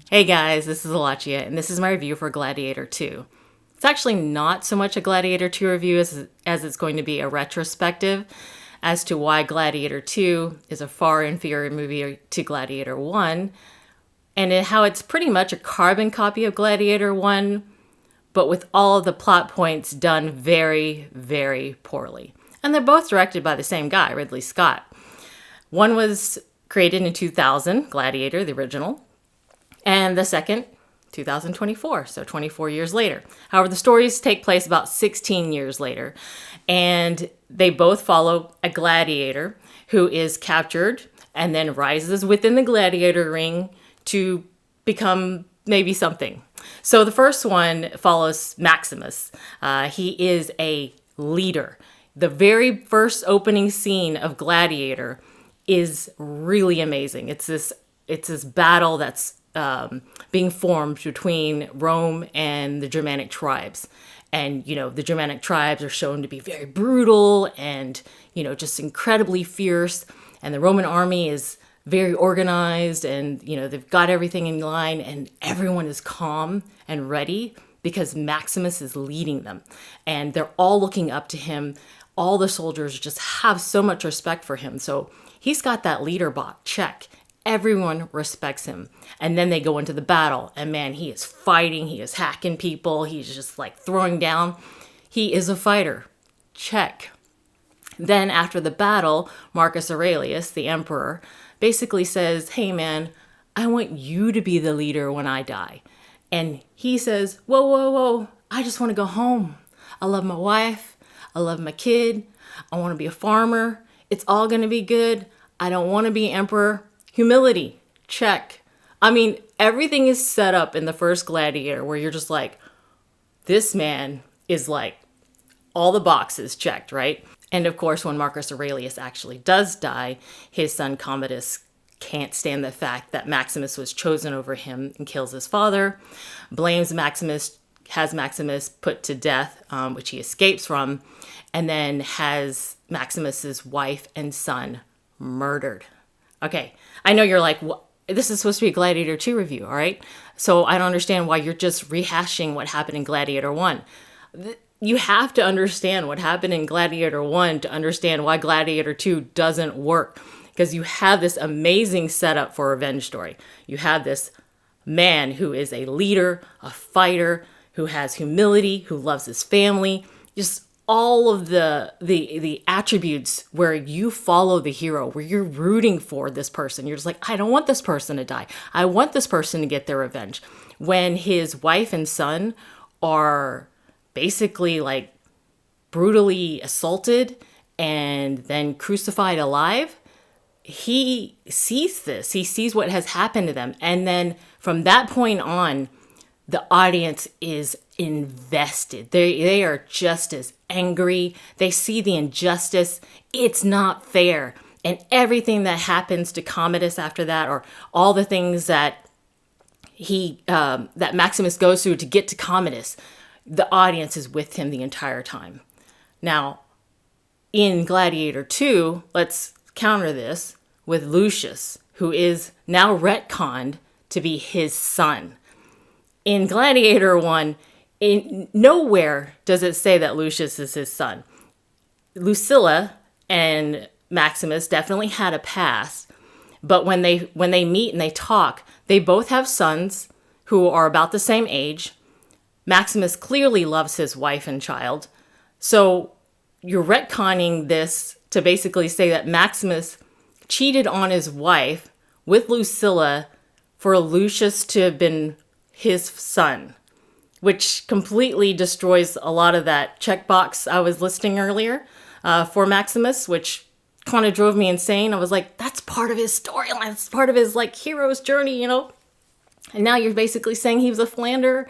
Hey guys, this is Alachia, and this is my review for Gladiator 2. It's actually not so much a Gladiator 2 review as it's going to be a retrospective as to why Gladiator 2 is a far inferior movie to Gladiator 1, and how it's pretty much a carbon copy of Gladiator 1, but with all of the plot points done very, very poorly. And they're both directed by the same guy, Ridley Scott. One was created in 2000, Gladiator, the original, and the second, 2024, so 24 years later. However, the stories take place about 16 years later, and they both follow a gladiator who is captured and then rises within the gladiator ring to become maybe something. So the first one follows Maximus. He is a leader. The very first opening scene of Gladiator is really amazing. It's this battle that's being formed between Rome and the Germanic tribes. And, the Germanic tribes are shown to be very brutal and, just incredibly fierce. And the Roman army is very organized and, they've got everything in line and everyone is calm and ready because Maximus is leading them. And they're all looking up to him. All the soldiers just have so much respect for him. So he's got that leader bot check. Everyone respects him. And then they go into the battle. And man, he is fighting. He is hacking people. He's just like throwing down. He is a fighter. Check. Then after the battle, Marcus Aurelius, the emperor, basically says, hey man, I want you to be the leader when I die. And he says, whoa, whoa, whoa. I just want to go home. I love my wife. I love my kid. I want to be a farmer. It's all going to be good. I don't want to be emperor. Humility, check. I mean, everything is set up in the first Gladiator where you're just like, this man is like all the boxes checked, right? And of course, when Marcus Aurelius actually does die, his son Commodus can't stand the fact that Maximus was chosen over him and kills his father, blames Maximus, has Maximus put to death, which he escapes from, and then has Maximus's wife and son murdered. Okay, I know you're like, this is supposed to be a Gladiator 2 review, all right? So I don't understand why you're just rehashing what happened in Gladiator 1. You have to understand what happened in Gladiator 1 to understand why Gladiator 2 doesn't work. Because you have this amazing setup for a revenge story. You have this man who is a leader, a fighter, who has humility, who loves his family, just all of the attributes where you follow the hero, where you're rooting for this person. You're just like, I don't want this person to die. I want this person to get their revenge. When his wife and son are basically like brutally assaulted and then crucified alive, he sees this. He sees what has happened to them. And then from that point on, the audience is invested. They are just as angry. They see the injustice. It's not fair. And everything that happens to Commodus after that, or all the things that that Maximus goes through to get to Commodus, the audience is with him the entire time. Now, in Gladiator 2, let's counter this with Lucius, who is now retconned to be his son. In Gladiator 1, nowhere does it say that Lucius is his son. Lucilla and Maximus definitely had a past, but when they meet and they talk, they both have sons who are about the same age. Maximus clearly loves his wife and child. So you're retconning this to basically say that Maximus cheated on his wife with Lucilla for Lucius to have been his son, which completely destroys a lot of that checkbox I was listing earlier for Maximus, which kind of drove me insane. I was like, that's part of his storyline. That's part of his like hero's journey, And now you're basically saying he was a philanderer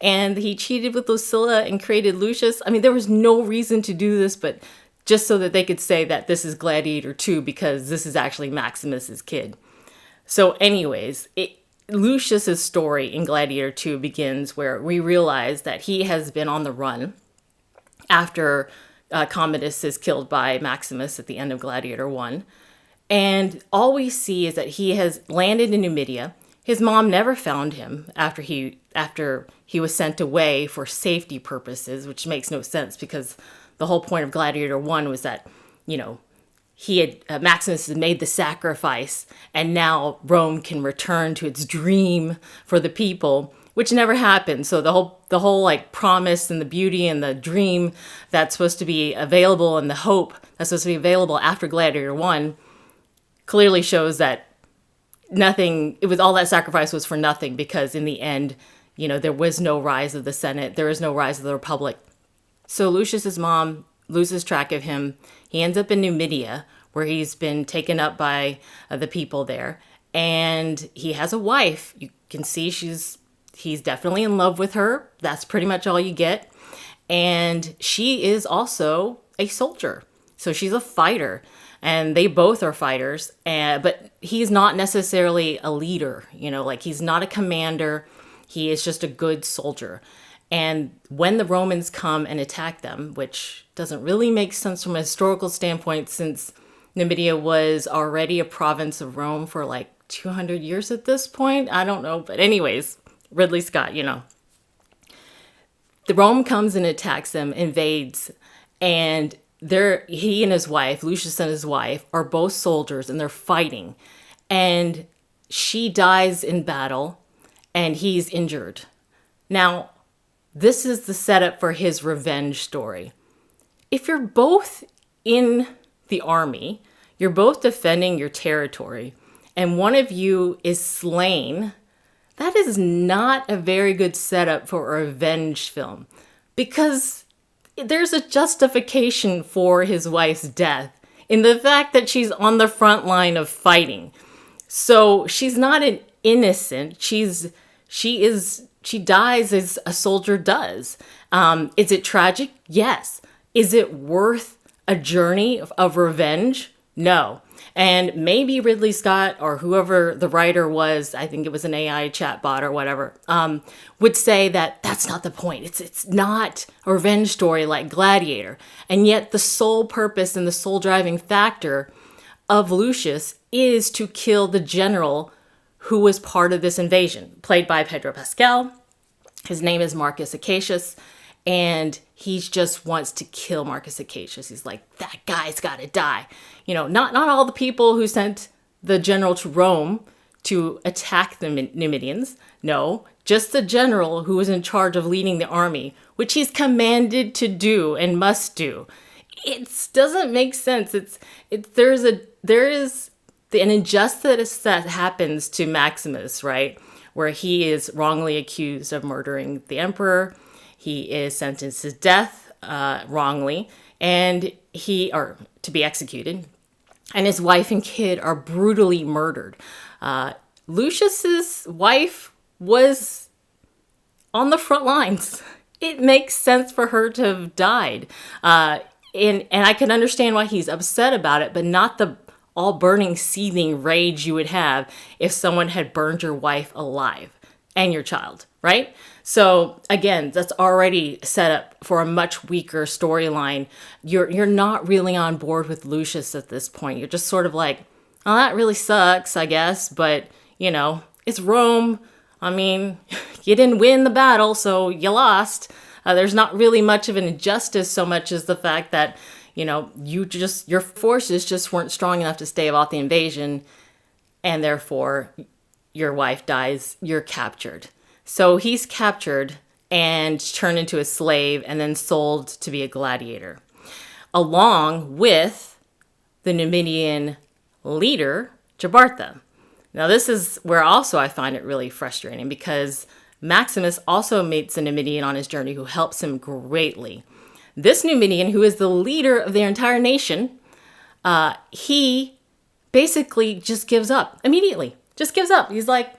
and he cheated with Lucilla and created Lucius. I mean, there was no reason to do this, but just so that they could say that this is Gladiator 2 because this is actually Maximus's kid. So anyways, Lucius's story in Gladiator 2 begins where we realize that he has been on the run after Commodus is killed by Maximus at the end of Gladiator 1. And all we see is that he has landed in Numidia. His mom never found him after he was sent away for safety purposes, which makes no sense because the whole point of Gladiator 1 was that, Maximus had made the sacrifice and now Rome can return to its dream for the people, which never happened. So the whole like promise and the beauty and the dream that's supposed to be available and the hope that's supposed to be available after Gladiator 1 clearly shows that all that sacrifice was for nothing, because in the end, there was no rise of the Senate. There is no rise of the Republic. So Lucius's mom loses track of him. He ends up in Numidia, where he's been taken up by the people there. And he has a wife. You can see he's definitely in love with her. That's pretty much all you get. And she is also a soldier. So she's a fighter. And they both are fighters. But he's not necessarily a leader. He's not a commander. He is just a good soldier. And when the Romans come and attack them, which doesn't really make sense from a historical standpoint, since Numidia was already a province of Rome for like 200 years at this point. I don't know. But anyways, Ridley Scott, The Rome comes and attacks them, invades, and he and his wife, Lucius and his wife, are both soldiers and they're fighting. And she dies in battle and he's injured. Now, this is the setup for his revenge story. If you're both in the army, you're both defending your territory, and one of you is slain, that is not a very good setup for a revenge film, because there's a justification for his wife's death in the fact that she's on the front line of fighting. So she's not an innocent. She dies as a soldier does. Is it tragic? Yes. Is it worth a journey of revenge? No. And maybe Ridley Scott or whoever the writer was, I think it was an AI chatbot or whatever, would say that that's not the point. It's not a revenge story like Gladiator. And yet the sole purpose and the sole driving factor of Lucius is to kill the general who was part of this invasion, played by Pedro Pascal. His name is Marcus Acacius, and he just wants to kill Marcus Acacius. He's like, that guy's got to die. Not all the people who sent the general to Rome to attack the Numidians. No, just the general who was in charge of leading the army, which he's commanded to do and must do. It doesn't make sense. There is an injustice that happens to Maximus, right? Where he is wrongly accused of murdering the emperor. He is sentenced to death wrongly, and to be executed. And his wife and kid are brutally murdered. Lucius's wife was on the front lines. It makes sense for her to have died. And I can understand why he's upset about it, but not the all burning, seething rage you would have if someone had burned your wife alive and your child, right? So again, that's already set up for a much weaker storyline. You're not really on board with Lucius at this point. You're just sort of like, oh, that really sucks, I guess. But, it's Rome. I mean, you didn't win the battle, so you lost. There's not really much of an injustice so much as the fact that, your forces just weren't strong enough to stave off the invasion, and therefore your wife dies, you're captured. So he's captured and turned into a slave and then sold to be a gladiator, along with the Numidian leader, Jugurtha. Now this is where also I find it really frustrating, because Maximus also meets a Numidian on his journey who helps him greatly. This Numidian, who is the leader of their entire nation, he basically just gives up immediately. Just gives up. He's like,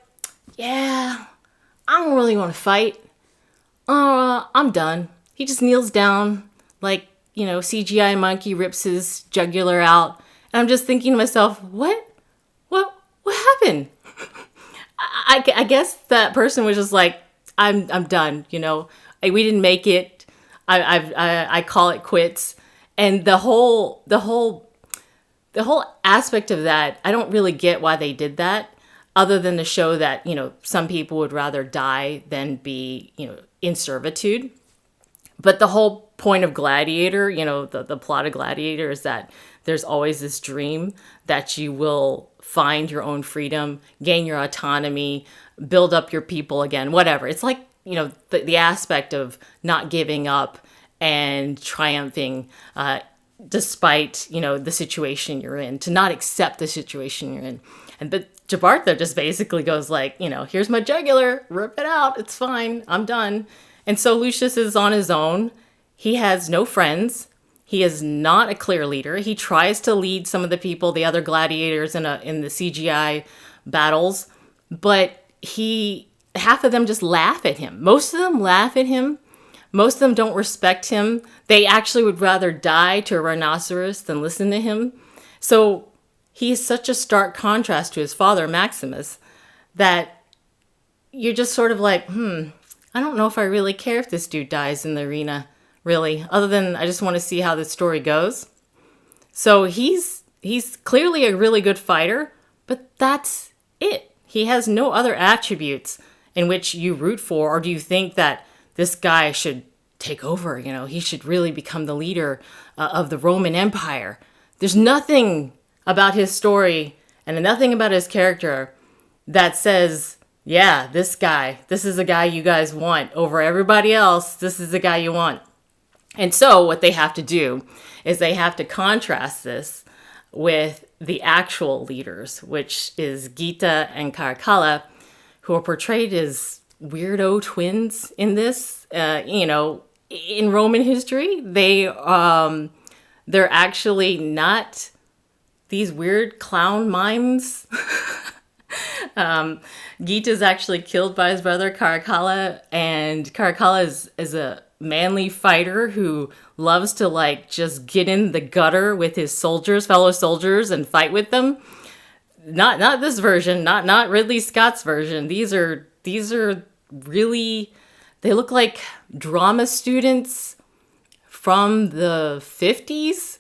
yeah, I don't really want to fight. I'm done. He just kneels down like, CGI monkey rips his jugular out. And I'm just thinking to myself, what happened? I guess that person was just like, I'm done. We didn't make it. I call it quits. And the whole aspect of that, I don't really get why they did that, other than to show that, some people would rather die than be, in servitude. But the whole point of Gladiator, the plot of Gladiator is that there's always this dream that you will find your own freedom, gain your autonomy, build up your people again, whatever. It's like, the aspect of not giving up and triumphing despite, the situation you're in, to not accept the situation you're in. But Jabbartha just basically goes like, here's my jugular, rip it out, it's fine, I'm done. And so Lucius is on his own. He has no friends. He is not a clear leader. He tries to lead some of the people, the other gladiators in the CGI battles, but half of them just laugh at him. Most of them laugh at him. Most of them don't respect him. They actually would rather die to a rhinoceros than listen to him. So he is such a stark contrast to his father, Maximus, that you're just sort of like, I don't know if I really care if this dude dies in the arena, really, other than I just want to see how this story goes. So he's clearly a really good fighter, but that's it. He has no other attributes in which you root for, or do you think that this guy should take over? He should really become the leader of the Roman Empire. There's nothing about his story and nothing about his character that says, yeah, this is the guy you guys want over everybody else. This is the guy you want. And so what they have to do is they have to contrast this with the actual leaders, which is Gita and Caracalla, who are portrayed as weirdo twins in this. In Roman history, they're actually not these weird clown mimes. Gita's actually killed by his brother Caracalla, and Caracalla is a manly fighter who loves to just get in the gutter with his fellow soldiers, and fight with them. Not this version, not Ridley Scott's version. These are really, they look like drama students from the 50s.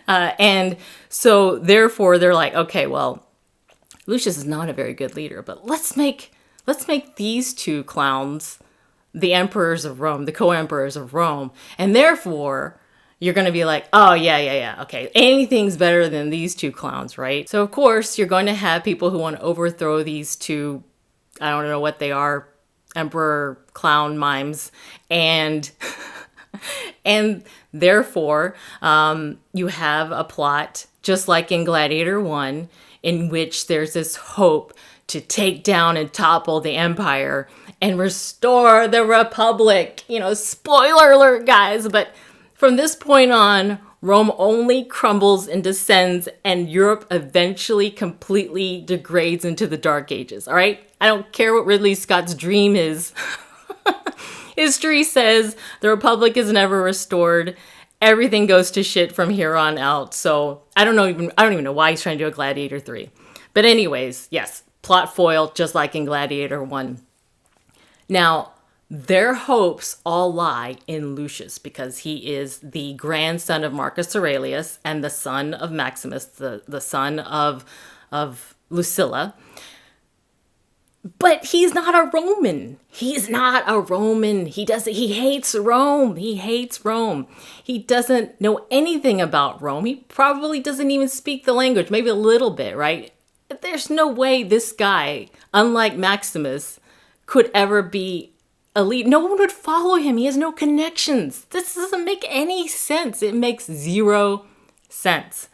And so therefore they're like, okay, well, Lucius is not a very good leader, but let's make these two clowns the emperors of Rome, the co-emperors of Rome. And therefore you're going to be like, oh yeah, okay, anything's better than these two clowns, right? So of course you're going to have people who want to overthrow these two, I don't know what they are, emperor clown mimes, and and therefore you have a plot just like in Gladiator 1, in which there's this hope to take down and topple the empire and restore the republic. Spoiler alert, guys, but from this point on, Rome only crumbles and descends, and Europe eventually completely degrades into the Dark Ages, all right? I don't care what Ridley Scott's dream is. History says the Republic is never restored. Everything goes to shit from here on out. So I don't even know why he's trying to do a Gladiator 3. But anyways, yes, plot foil, just like in Gladiator 1. Now, their hopes all lie in Lucius, because he is the grandson of Marcus Aurelius and the son of Maximus, the son of Lucilla. But he's not a Roman. He's not a Roman. He hates Rome. He hates Rome. He doesn't know anything about Rome. He probably doesn't even speak the language, maybe a little bit, right? There's no way this guy, unlike Maximus, could ever be a lead. No one would follow him. He has no connections. This doesn't make any sense. It makes zero sense.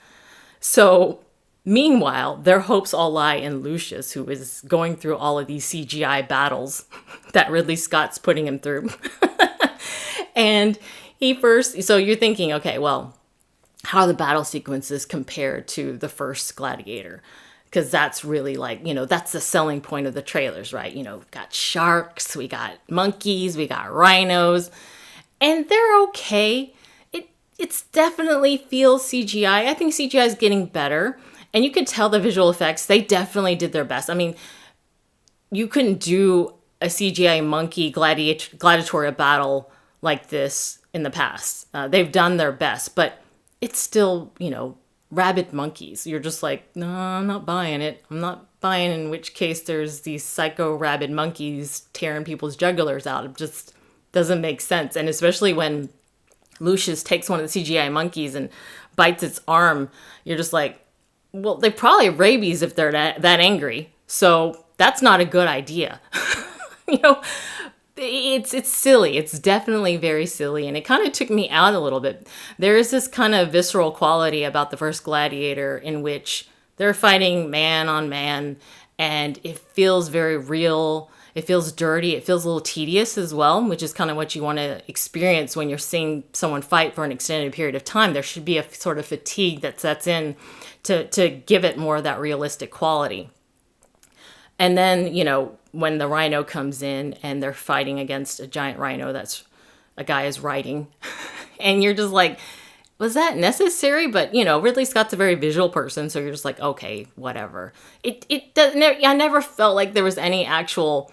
So meanwhile, their hopes all lie in Lucius, who is going through all of these CGI battles that Ridley Scott's putting him through. And so you're thinking, okay, well, how are the battle sequences compared to the first Gladiator? Because that's really that's the selling point of the trailers, right? We got sharks, we got monkeys, we got rhinos, and they're okay. It's definitely feels CGI. I think CGI is getting better. And you could tell the visual effects, they definitely did their best. I mean, you couldn't do a CGI monkey gladiatorial battle like this in the past. They've done their best, but it's still, rabid monkeys. You're just like, no, I'm not buying it. I'm not buying, in which case there's these psycho rabid monkeys tearing people's jugulars out. It just doesn't make sense. And especially when Lucius takes one of the CGI monkeys and bites its arm, you're just like, well, they probably have rabies if they're that angry. So that's not a good idea. It's silly. It's definitely very silly. And it kind of took me out a little bit. There is this kind of visceral quality about the first Gladiator in which they're fighting man on man, and it feels very real. It feels dirty. It feels a little tedious as well, which is kind of what you want to experience when you're seeing someone fight for an extended period of time. There should be a sort of fatigue that sets in to give it more of that realistic quality. And then, when the rhino comes in and they're fighting against a giant rhino that's a guy is riding, and you're just like, was that necessary? But, Ridley Scott's a very visual person, so you're just like, okay, whatever. It doesn't. I never felt like there was any actual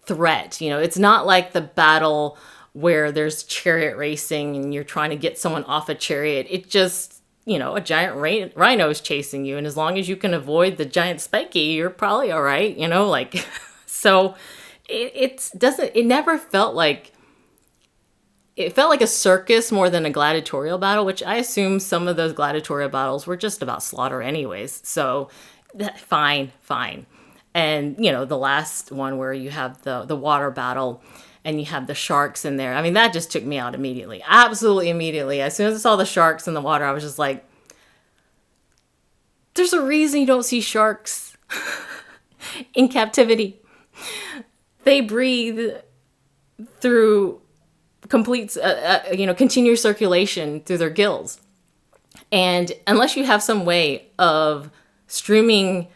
threat. It's not like the battle where there's chariot racing and you're trying to get someone off a chariot. It just, a giant rhino is chasing you, and as long as you can avoid the giant spiky, you're probably all right. So it never felt like. It felt like a circus more than a gladiatorial battle, which I assume some of those gladiatorial battles were just about slaughter anyways. So fine. And, the last one where you have the water battle and you have the sharks in there. I mean, that just took me out immediately. Absolutely immediately. As soon as I saw the sharks in the water, I was just like, there's a reason you don't see sharks in captivity. They breathe through complete, continuous circulation through their gills. And unless you have some way of streaming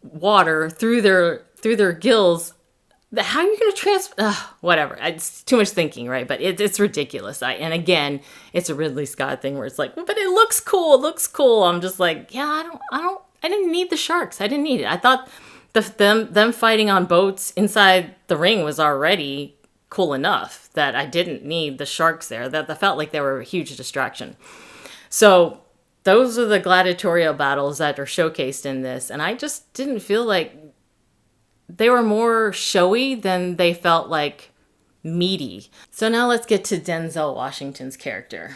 water through their gills, how are you going to whatever. It's too much thinking, right? But it's ridiculous. And again, it's a Ridley Scott thing where it's like, but it looks cool. It looks cool. I'm just like, yeah, I didn't need the sharks. I didn't need it. I thought them fighting on boats inside the ring was already cool enough that I didn't need the sharks there. That felt like they were a huge distraction. So those are the gladiatorial battles that are showcased in this, and I just didn't feel like they were more showy than they felt like meaty. So now let's get to Denzel Washington's character,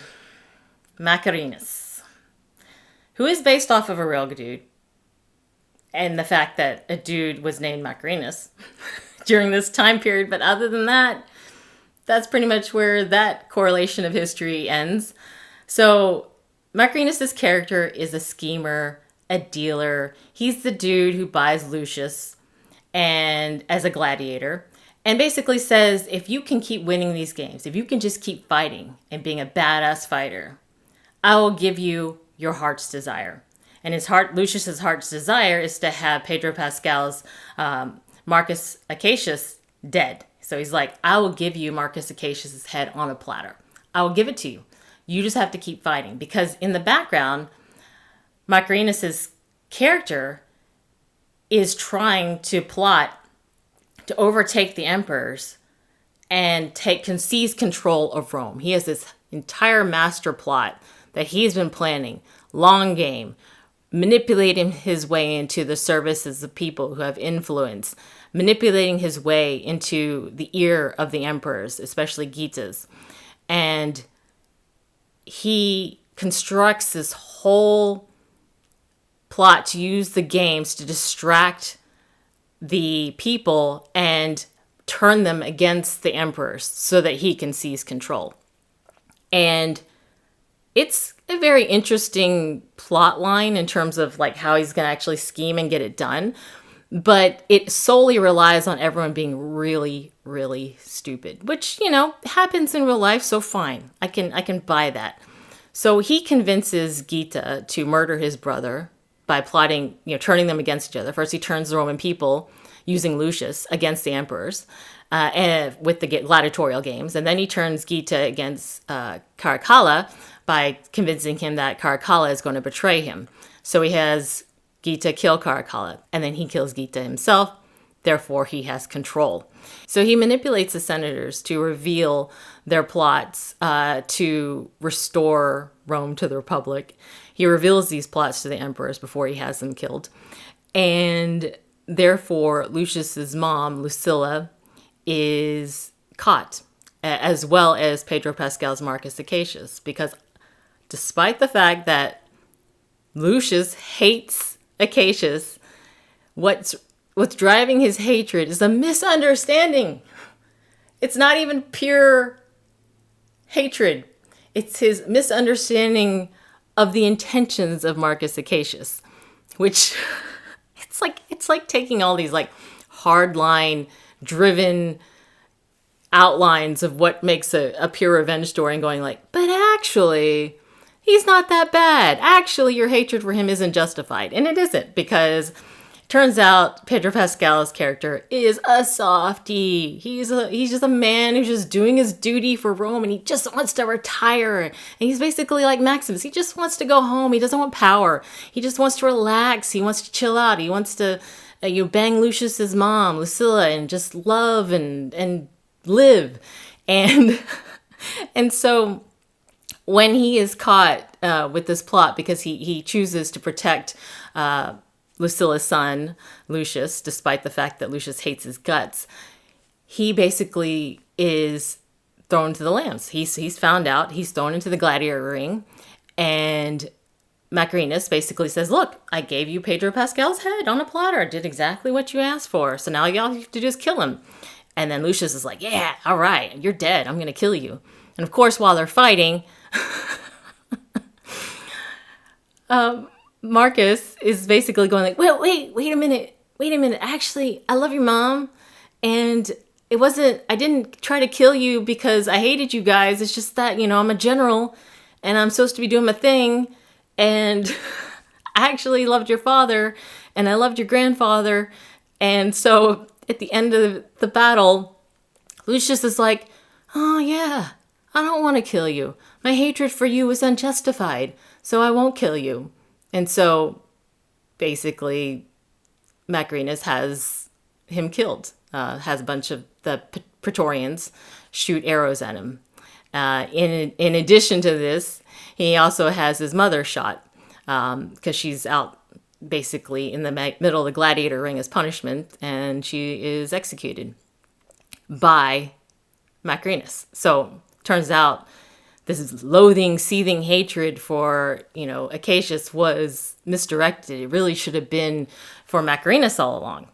Macrinus, who is based off of a real dude, and the fact that a dude was named Macrinus during this time period. But other than that, that's pretty much where that correlation of history ends. So Macrinus' character is a schemer, a dealer. He's the dude who buys Lucius and as a gladiator, and basically says, if you can keep winning these games, if you can just keep fighting and being a badass fighter, I will give you your heart's desire. And Lucius's heart's desire is to have Pedro Pascal's Marcus Acacius dead. So he's like, I will give you Marcus Acacius' head on a platter. I will give it to you. You just have to keep fighting. Because in the background, Macrinus' character is trying to plot to overtake the emperors and seize control of Rome. He has this entire master plot that he's been planning, long game, manipulating his way into the services of people who have influence, manipulating his way into the ear of the emperors, especially Gita's. And he constructs this whole plot to use the games to distract the people and turn them against the emperors so that he can seize control. And it's a very interesting plot line in terms of like how he's going to actually scheme and get it done. But it solely relies on everyone being really, really stupid, which, happens in real life. So fine. I can buy that. So he convinces Gita to murder his brother by plotting, turning them against each other. First, he turns the Roman people using Lucius against the emperors and with the gladiatorial games. And then he turns Gita against Caracalla by convincing him that Caracalla is going to betray him. So he has Gita kill Caracalla, and then he kills Gita himself. Therefore, he has control. So he manipulates the senators to reveal their plots to restore Rome to the Republic. He reveals these plots to the emperors before he has them killed. And therefore, Lucius's mom, Lucilla, is caught, as well as Pedro Pascal's Marcus Acacius, because despite the fact that Lucius hates Acacius, what's driving his hatred is a misunderstanding. It's not even pure hatred. It's his misunderstanding of the intentions of Marcus Acacius, which it's like taking all these like hardline driven outlines of what makes a pure revenge story and going like, but actually he's not that bad. Actually, your hatred for him isn't justified. And it isn't, because turns out Pedro Pascal's character is a softie. He's just a man who's just doing his duty for Rome, and he just wants to retire. And he's basically like Maximus. He just wants to go home. He doesn't want power. He just wants to relax. He wants to chill out. He wants to bang Lucius's mom, Lucilla, and just love and live. And and so when he is caught with this plot, because he chooses to protect Lucilla's son, Lucius, despite the fact that Lucius hates his guts, he basically is thrown to the lambs. He's found out. He's thrown into the gladiator ring. And Macrinus basically says, look, I gave you Pedro Pascal's head on a platter. I did exactly what you asked for. So now all you have to do is kill him. And then Lucius is like, yeah, all right, you're dead. I'm going to kill you. And of course, while they're fighting, Marcus is basically going like, wait a minute. Actually, I love your mom. And I didn't try to kill you because I hated you guys. It's just that, I'm a general and I'm supposed to be doing my thing. And I actually loved your father and I loved your grandfather. And so at the end of the battle, Lucius is like, oh yeah, I don't want to kill you. My hatred for you is unjustified, so I won't kill you. And so basically Macrinus has him killed, has a bunch of the Praetorians shoot arrows at him. In addition to this, he also has his mother shot because she's out basically in the middle of the gladiator ring as punishment, and she is executed by Macrinus. So turns out this loathing, seething hatred for, Acacius was misdirected. It really should have been for Macrinus all along.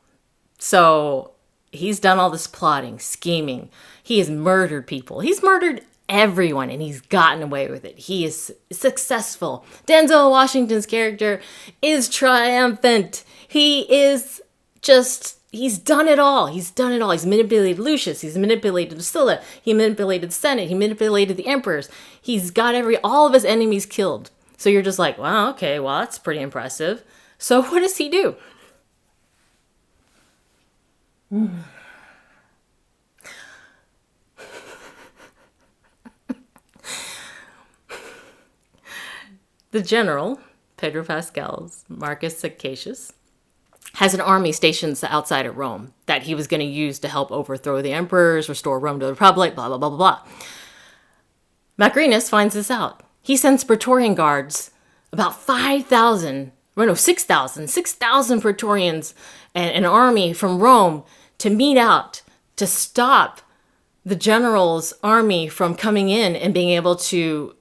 So he's done all this plotting, scheming. He has murdered people. He's murdered everyone, and he's gotten away with it. He is successful. Denzel Washington's character is triumphant. He's done it all. He's manipulated Lucius. He's manipulated Lucilla. He manipulated the Senate. He manipulated the emperors. He's got all of his enemies killed. So you're just like, wow, okay, well, that's pretty impressive. So what does he do? The general, Pedro Pascal's Marcus Acacius, has an army stationed outside of Rome that he was going to use to help overthrow the emperors, restore Rome to the Republic, blah, blah, blah, blah, blah. Macrinus finds this out. He sends Praetorian guards, about 6,000 Praetorians and an army from Rome to meet out, to stop the general's army from coming in and being able to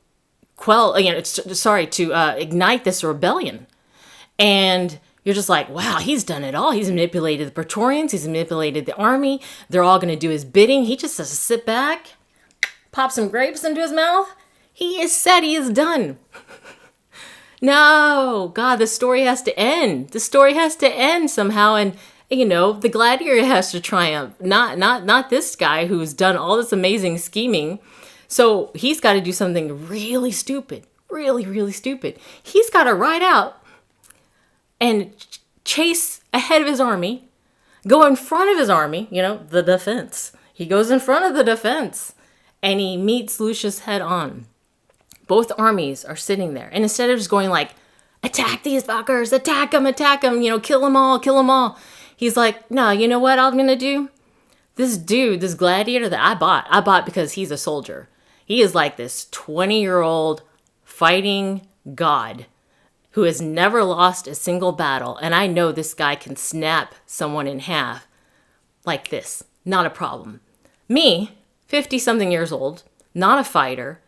ignite this rebellion. And you're just like, wow, he's done it all. He's manipulated the Praetorians. He's manipulated the army. They're all going to do his bidding. He just has to sit back, pop some grapes into his mouth. He is said he is done. No, God, the story has to end. The story has to end somehow. And, the gladiator has to triumph. Not this guy who's done all this amazing scheming. So he's got to do something really stupid. Really, really stupid. He's got to ride out and chase ahead of his army, go in front of his army, the defense. He goes in front of the defense and he meets Lucius head on. Both armies are sitting there. And instead of just going like, attack these fuckers, attack them, kill them all. He's like, no, you know what I'm going to do? This dude, this gladiator that I bought because he's a soldier. He is like this 20-year-old fighting god who has never lost a single battle. And I know this guy can snap someone in half like this. Not a problem. Me, 50-something years old, not a fighter,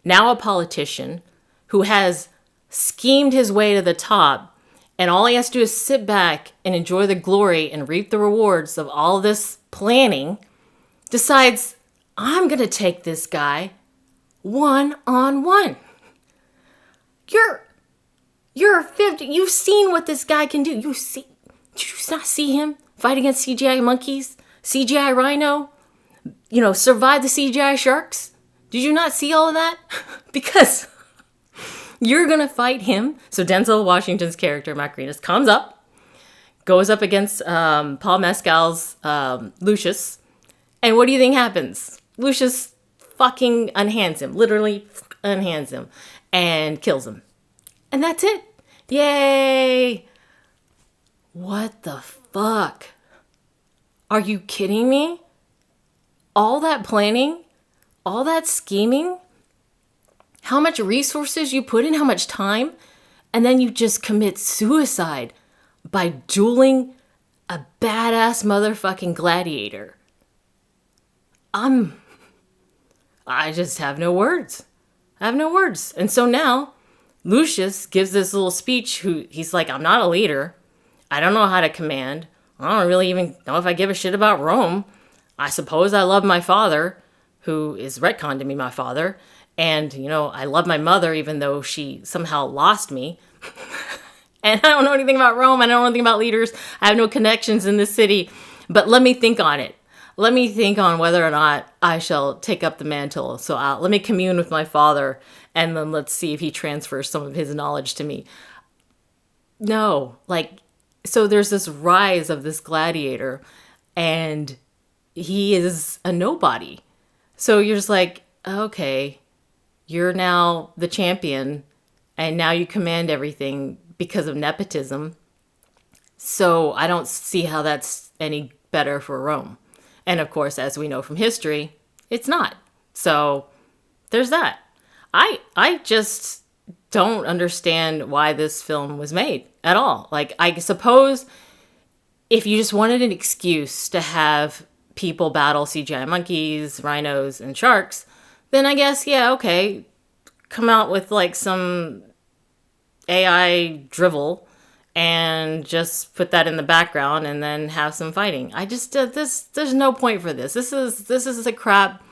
now a politician who has schemed his way to the top, and all he has to do is sit back and enjoy the glory and reap the rewards of all this planning, decides, I'm going to take this guy one-on-one. You're 50. You've seen what this guy can do. Did you not see him fight against CGI monkeys, CGI rhino, survive the CGI sharks? Did you not see all of that? Because you're going to fight him. So Denzel Washington's character, Macrinus, comes up, goes up against Paul Mescal's Lucius. And what do you think happens? Lucius fucking unhands him, literally unhands him, and kills him. And that's it. Yay! What the fuck? Are you kidding me? All that planning, all that scheming, how much resources you put in, how much time, and then you just commit suicide by dueling a badass motherfucking gladiator. I just have no words. I have no words. And so now Lucius gives this little speech. He's like, I'm not a leader. I don't know how to command. I don't really even know if I give a shit about Rome. I suppose I love my father, who is retconned to be my father. And, I love my mother, even though she somehow lost me. And I don't know anything about Rome. I don't know anything about leaders. I have no connections in this city. But let me think on it. Let me think on whether or not I shall take up the mantle. So let me commune with my father, and then let's see if he transfers some of his knowledge to me. No, so there's this rise of this gladiator, and he is a nobody. So you're just like, okay, you're now the champion, and now you command everything because of nepotism. So I don't see how that's any better for Rome. And of course, as we know from history, it's not. So there's that. I just don't understand why this film was made at all. I suppose if you just wanted an excuse to have people battle CGI monkeys, rhinos, and sharks, then I guess, yeah, okay, come out with some AI drivel and just put that in the background and then have some fighting. I just, there's no point for this. This is a crap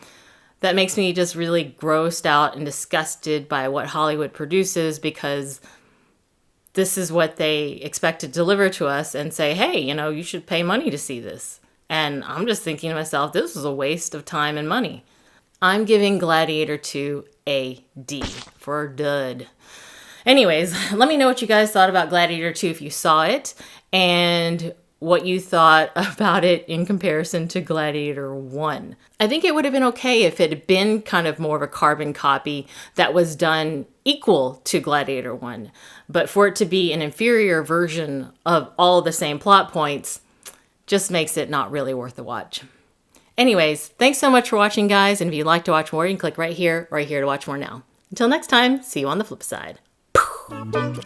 that makes me just really grossed out and disgusted by what Hollywood produces, because this is what they expect to deliver to us and say, hey, you should pay money to see this. And I'm just thinking to myself, this was a waste of time and money. I'm giving Gladiator 2 a D for dud. Anyways, let me know what you guys thought about Gladiator 2 if you saw it, and what you thought about it in comparison to Gladiator 1. I think it would have been okay if it had been kind of more of a carbon copy that was done equal to Gladiator 1. But for it to be an inferior version of all the same plot points just makes it not really worth the watch. Anyways, thanks so much for watching, guys. And if you'd like to watch more, you can click right here to watch more now. Until next time, see you on the flip side. Boom.